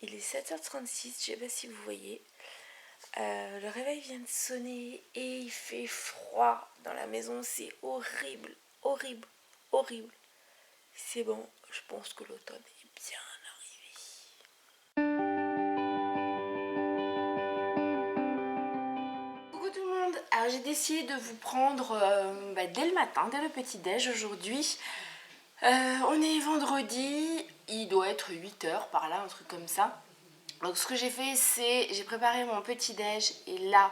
Il est 7h36, je sais pas si vous voyez. Le réveil vient de sonner et il fait froid dans la maison. C'est horrible, horrible, horrible. C'est bon, je pense que l'automne est bien arrivé. Coucou tout le monde. Alors j'ai décidé de vous prendre dès le matin, dès le petit-déj aujourd'hui. On est vendredi, il doit être 8h par là, un truc comme ça. Donc ce que j'ai fait, c'est j'ai préparé mon petit-déj et là,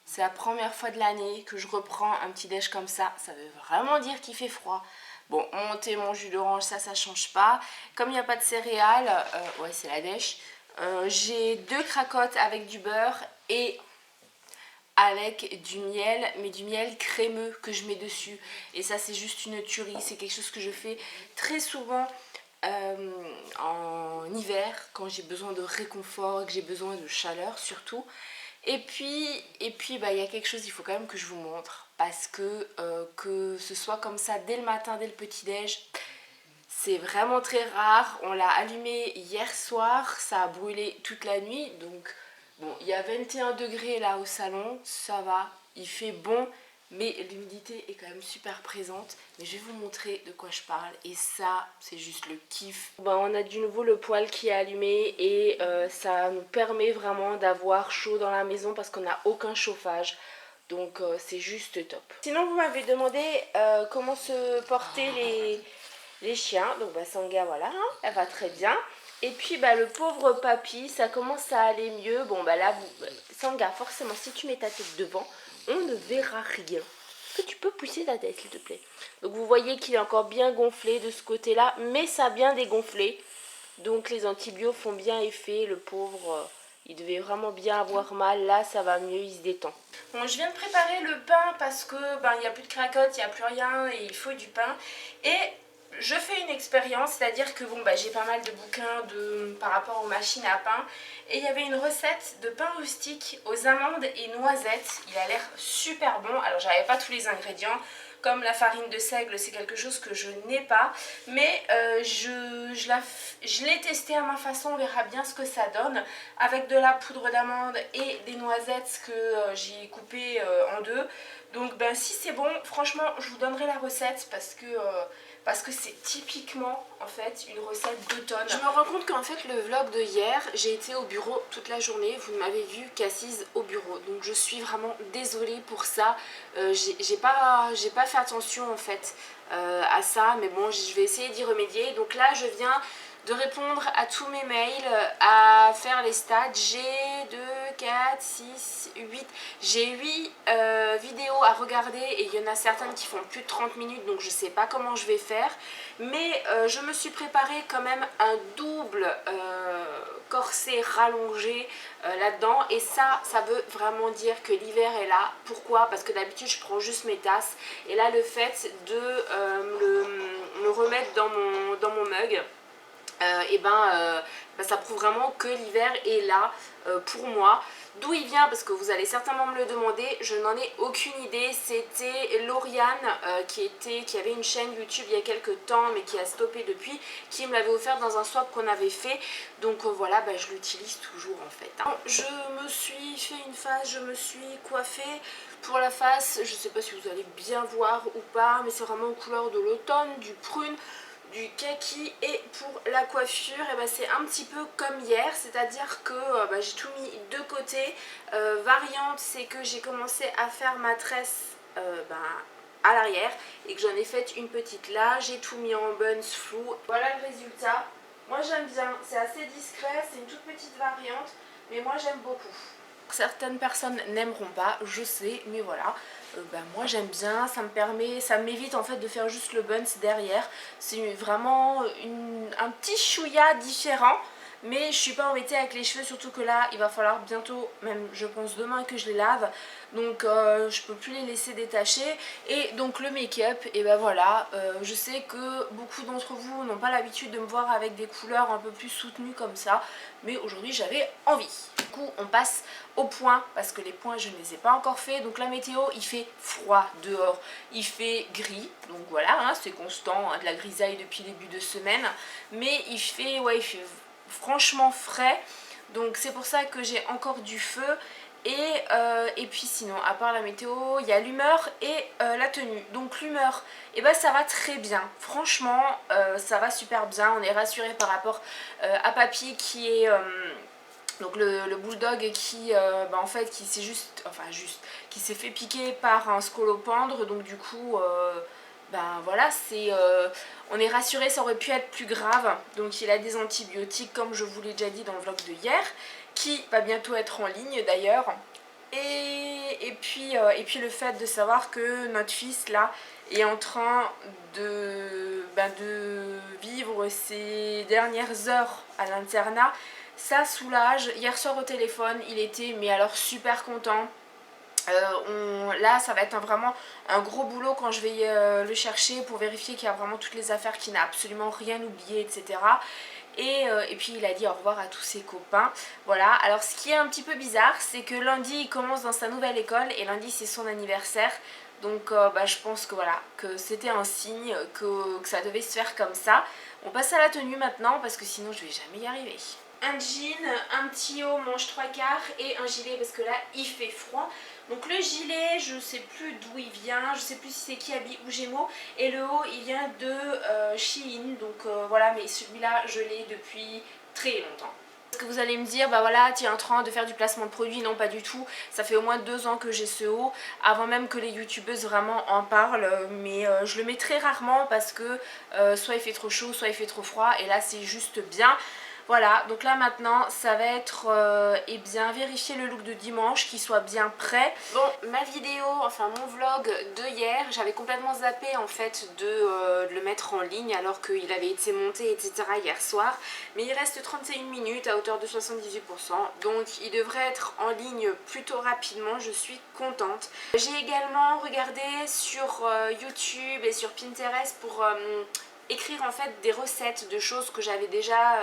c'est la première fois de l'année que je reprends un petit-déj comme ça. Ça veut vraiment dire qu'il fait froid. Bon, mon thé, mon jus d'orange, ça change pas. Comme il n'y a pas de céréales, ouais c'est la dèche, j'ai 2 cracottes avec du beurre et avec du miel, mais du miel crémeux que je mets dessus. Et ça c'est juste une tuerie, c'est quelque chose que je fais très souvent en hiver quand j'ai besoin de réconfort, que j'ai besoin de chaleur surtout. Et puis il y a quelque chose, il faut quand même que je vous montre parce que ce soit comme ça dès le matin, dès le petit-déj, c'est vraiment très rare. On l'a allumé hier soir, ça a brûlé toute la nuit, donc bon, il y a 21 degrés là au salon, ça va, il fait bon, mais l'humidité est quand même super présente. Mais je vais vous montrer de quoi je parle et ça, c'est juste le kiff. On a du nouveau le poêle qui est allumé et ça nous permet vraiment d'avoir chaud dans la maison parce qu'on n'a aucun chauffage. Donc c'est juste top. Sinon vous m'avez demandé comment se portaient les chiens. Donc Sangha, voilà, hein, elle va très bien. Et puis le pauvre papy, ça commence à aller mieux. Bon là, Sangha, forcément, si tu mets ta tête devant, on ne verra rien. Est-ce que tu peux pousser ta tête, s'il te plaît? Donc vous voyez qu'il est encore bien gonflé de ce côté-là, mais ça a bien dégonflé. Donc les antibiotiques font bien effet. Le pauvre, il devait vraiment bien avoir mal. Là, ça va mieux, il se détend. Bon, je viens de préparer le pain parce que il n'y a plus de cracottes, il n'y a plus rien et il faut du pain. Et je fais une expérience, c'est-à-dire que j'ai pas mal de bouquins par rapport aux machines à pain. Et il y avait une recette de pain rustique aux amandes et noisettes. Il a l'air super bon. Alors j'avais pas tous les ingrédients. Comme la farine de seigle, c'est quelque chose que je n'ai pas. Mais je l'ai testé à ma façon, on verra bien ce que ça donne. Avec de la poudre d'amande et des noisettes que j'ai coupées en deux. Donc si c'est bon, franchement je vous donnerai la recette parce que c'est typiquement en fait une recette d'automne. Je me rends compte qu'en fait le vlog de hier, j'ai été au bureau toute la journée, vous ne m'avez vue qu'assise au bureau. Donc je suis vraiment désolée pour ça, j'ai pas fait attention en fait à ça, mais bon je vais essayer d'y remédier. Donc là je viens de répondre à tous mes mails, à faire les stats. J'ai 2, 4, 6, 8. J'ai 8 vidéos à regarder et il y en a certaines qui font plus de 30 minutes, donc je sais pas comment je vais faire. Mais je me suis préparé quand même un double corset rallongé là-dedans. Et ça veut vraiment dire que l'hiver est là. Pourquoi? Parce que d'habitude je prends juste mes tasses. Et là le fait de me remettre dans mon mug, ça prouve vraiment que l'hiver est là pour moi. D'où il vient, parce que vous allez certainement me le demander, je n'en ai aucune idée. C'était Lauriane qui avait une chaîne YouTube il y a quelques temps mais qui a stoppé depuis, qui me l'avait offert dans un swap qu'on avait fait. Donc voilà, je l'utilise toujours en fait, hein. Je me suis fait une face, je me suis coiffée. Pour la face, je ne sais pas si vous allez bien voir ou pas, mais c'est vraiment aux couleurs de l'automne, du prune, du kaki. Et pour la coiffure, c'est un petit peu comme hier, c'est-à-dire que j'ai tout mis de côté. Variante, c'est que j'ai commencé à faire ma tresse à l'arrière et que j'en ai fait une petite là. J'ai tout mis en buns flou. Voilà le résultat. Moi j'aime bien, c'est assez discret, c'est une toute petite variante, mais moi j'aime beaucoup. Certaines personnes n'aimeront pas, je sais, mais voilà, moi j'aime bien, ça m'évite en fait de faire juste le buns derrière. C'est vraiment un petit chouïa différent, mais je suis pas embêtée avec les cheveux, surtout que là il va falloir bientôt, même je pense demain, que je les lave, donc je peux plus les laisser détacher. Et donc le make-up, et voilà, je sais que beaucoup d'entre vous n'ont pas l'habitude de me voir avec des couleurs un peu plus soutenues comme ça, mais aujourd'hui j'avais envie. Du coup on passe aux points parce que les points je ne les ai pas encore fait. Donc la météo, il fait froid dehors, il fait gris, donc voilà hein, c'est constant hein, de la grisaille depuis le début de semaine, mais il fait franchement frais, donc c'est pour ça que j'ai encore du feu. Et puis sinon, à part la météo, il y a l'humeur et la tenue. Donc l'humeur, et ben ça va très bien. Franchement, ça va super bien. On est rassuré par rapport à Papy qui est donc le bulldog qui en fait qui s'est qui s'est fait piquer par un scolopendre. Donc du coup ben voilà, on est rassuré, ça aurait pu être plus grave. Donc il a des antibiotiques comme je vous l'ai déjà dit dans le vlog de hier, qui va bientôt être en ligne d'ailleurs. Et puis le fait de savoir que notre fils là est en train de vivre ses dernières heures à l'internat, ça soulage. Hier soir au téléphone, il était mais alors super content. Là ça va être vraiment un gros boulot quand je vais le chercher pour vérifier qu'il y a vraiment toutes les affaires, qu'il n'a absolument rien oublié, etc. Et puis il a dit au revoir à tous ses copains. Voilà, alors ce qui est un petit peu bizarre, c'est que lundi il commence dans sa nouvelle école et lundi c'est son anniversaire. Donc je pense que voilà, que c'était un signe, que ça devait se faire comme ça. On passe à la tenue maintenant parce que sinon je vais jamais y arriver. Un jean, un petit haut manche 3/4 et un gilet parce que là il fait froid. Donc le gilet, je sais plus d'où il vient, je sais plus si c'est Kiabi ou Gémeaux. Et le haut il vient de Shein, donc voilà, mais celui-là je l'ai depuis très longtemps. Parce que vous allez me dire, bah voilà, tu es en train de faire du placement de produit. Non, pas du tout. Ça fait au moins 2 ans que j'ai ce haut, avant même que les youtubeuses vraiment en parlent. Mais je le mets très rarement parce que soit il fait trop chaud, soit il fait trop froid. Et là, c'est juste bien. Voilà, donc là maintenant ça va être eh bien vérifier le look de dimanche, qu'il soit bien prêt. Bon, ma vidéo, enfin mon vlog de hier, j'avais complètement zappé en fait de le mettre en ligne alors qu'il avait été monté etc. hier soir. Mais il reste 31 minutes à hauteur de 78%, donc il devrait être en ligne plutôt rapidement, je suis contente. J'ai également regardé sur YouTube et sur Pinterest pour écrire en fait des recettes de choses que j'avais déjà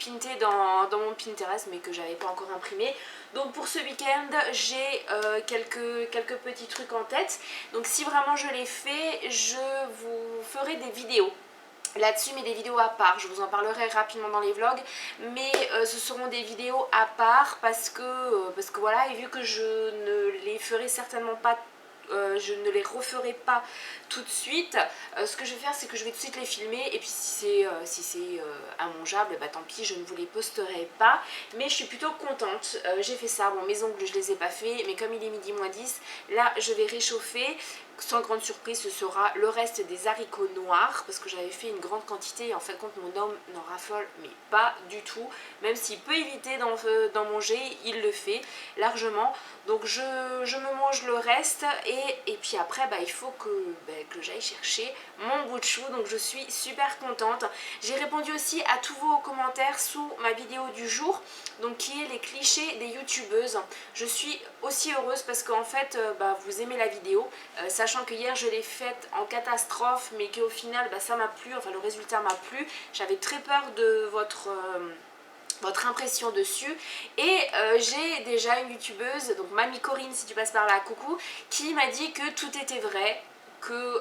pintées dans mon Pinterest mais que j'avais pas encore imprimé. Donc pour ce week-end j'ai quelques petits trucs en tête. Donc si vraiment je les fais, je vous ferai des vidéos là-dessus, mais des vidéos à part. Je vous en parlerai rapidement dans les vlogs, mais ce seront des vidéos à part parce que voilà, et vu que je ne les ferai certainement pas, je ne les referai pas tout de suite, ce que je vais faire c'est que je vais tout de suite les filmer et puis si c'est immangeable, bah tant pis, je ne vous les posterai pas, mais je suis plutôt contente. J'ai fait ça, bon mes ongles je les ai pas fait, mais comme il est midi moins 10, là je vais réchauffer. Sans grande surprise, ce sera le reste des haricots noirs parce que j'avais fait une grande quantité et en fait compte mon homme n'en raffole mais pas du tout, même s'il peut éviter d'en manger, il le fait largement. Donc je me mange le reste et puis après il faut que j'aille chercher mon bout de chou, donc je suis super contente. J'ai répondu aussi à tous vos commentaires sous ma vidéo du jour, donc qui est les clichés des youtubeuses. Je suis aussi heureuse parce qu'en fait vous aimez la vidéo, sachant que hier je l'ai faite en catastrophe mais qu'au final ça m'a plu, enfin le résultat m'a plu. J'avais très peur de votre impression dessus et j'ai déjà une youtubeuse, donc Mamie Corinne si tu passes par là, coucou, qui m'a dit que tout était vrai, que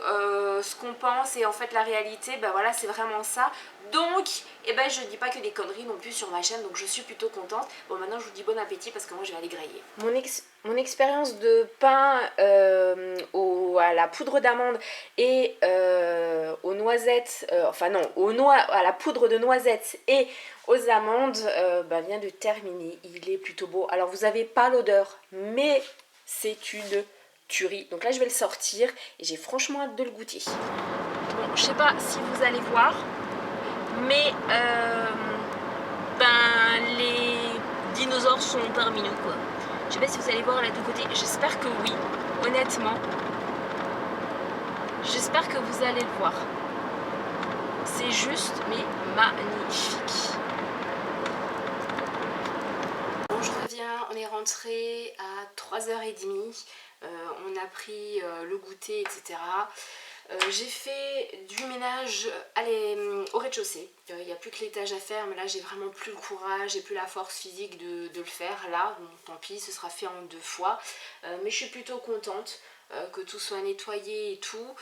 ce qu'on pense et en fait la réalité, voilà, c'est vraiment ça. Donc je dis pas que des conneries non plus sur ma chaîne, donc je suis plutôt contente. Bon, maintenant je vous dis bon appétit parce que moi je vais aller grailler. Mon expérience de pain à la poudre d'amande et aux noisettes, à la poudre de noisettes et aux amandes vient de terminer. Il est plutôt beau. Alors vous n'avez pas l'odeur, mais c'est une tuerie. Donc là je vais le sortir et j'ai franchement hâte de le goûter. Bon, je sais pas si vous allez voir, mais les dinosaures sont parmi nous quoi. Je sais pas si vous allez voir là de côté, j'espère que oui, honnêtement. J'espère que vous allez le voir. C'est juste mais magnifique. Bon, je reviens, on est rentré à 3h30. On a pris le goûter, etc. J'ai fait du ménage au rez-de-chaussée. Il n'y a plus que l'étage à faire, mais là j'ai vraiment plus le courage et plus la force physique de le faire. Là, bon, tant pis, ce sera fait en 2 fois. Mais je suis plutôt contente que tout soit nettoyé et tout.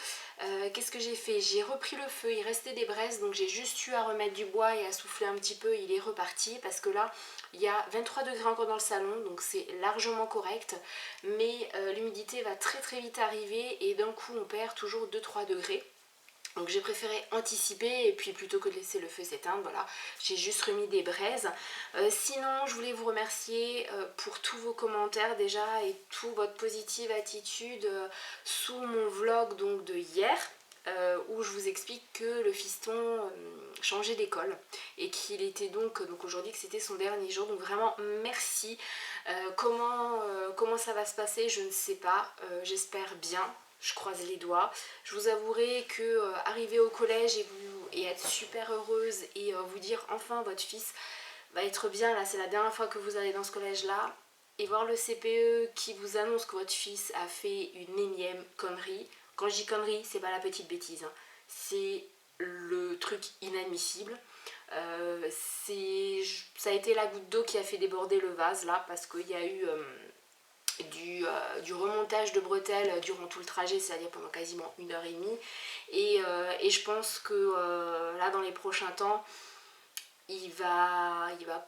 Qu'est-ce que j'ai fait? J'ai repris le feu, il restait des braises, donc j'ai juste eu à remettre du bois et à souffler un petit peu. Il est reparti parce que là, il y a 23 degrés encore dans le salon, donc c'est largement correct. Mais l'humidité va très très vite arriver et d'un coup on perd toujours 2-3 degrés. Donc j'ai préféré anticiper et puis plutôt que de laisser le feu s'éteindre, voilà, j'ai juste remis des braises. Sinon, je voulais vous remercier pour tous vos commentaires déjà et toute votre positive attitude sous mon vlog donc de hier. Où je vous explique que le fiston changeait d'école et qu'il était donc aujourd'hui que c'était son dernier jour, donc vraiment merci. Comment ça va se passer, je ne sais pas, j'espère bien. Je croise les doigts. Je vous avouerai que arriver au collège et être super heureuse et vous dire enfin votre fils va être bien, là c'est la dernière fois que vous allez dans ce collège là, et voir le CPE qui vous annonce que votre fils a fait une énième connerie. Quand je dis connerie, c'est pas la petite bêtise, hein. C'est le truc inadmissible. Ça a été la goutte d'eau qui a fait déborder le vase là, parce qu'il y a eu du remontage de bretelles durant tout le trajet, c'est-à-dire pendant quasiment 1h30. Et je pense que là, dans les prochains temps, il va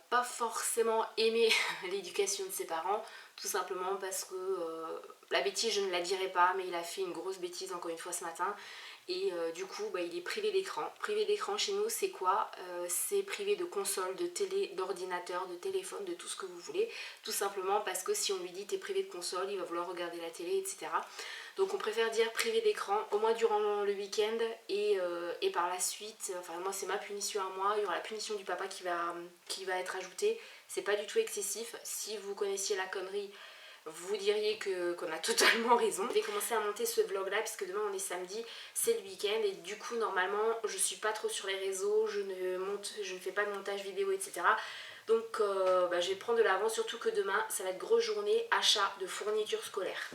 pas forcément aimer l'éducation de ses parents, tout simplement parce que la bêtise, je ne la dirai pas, mais il a fait une grosse bêtise encore une fois ce matin. Et du coup, il est privé d'écran. Privé d'écran chez nous, c'est quoi? C'est privé de console, de télé, d'ordinateur, de téléphone, de tout ce que vous voulez. Tout simplement parce que si on lui dit t'es privé de console, il va vouloir regarder la télé, etc. Donc on préfère dire privé d'écran, au moins durant le week-end. Et par la suite, enfin moi c'est ma punition à moi, il y aura la punition du papa qui va être ajoutée. C'est pas du tout excessif. Si vous connaissiez la connerie, vous diriez qu'on a totalement raison. Je vais commencer à monter ce vlog là puisque demain on est samedi, c'est le week-end et du coup normalement je suis pas trop sur les réseaux, je ne fais pas de montage vidéo, etc. Donc je vais prendre de l'avance, surtout que demain ça va être grosse journée achat de fournitures scolaires.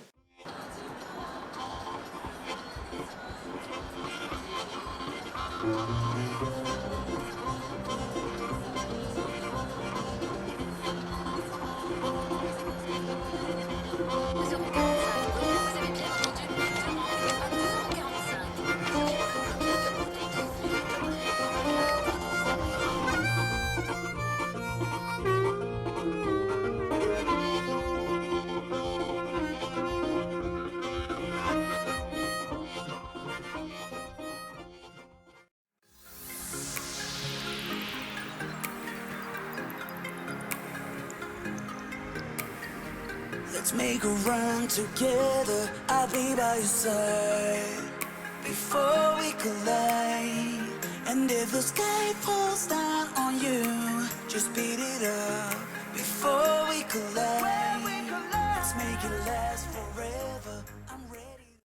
Let's make a run together, I'll be by your side before we collide. And if the sky falls down on you, just beat it up before we collide. Let's make it last forever.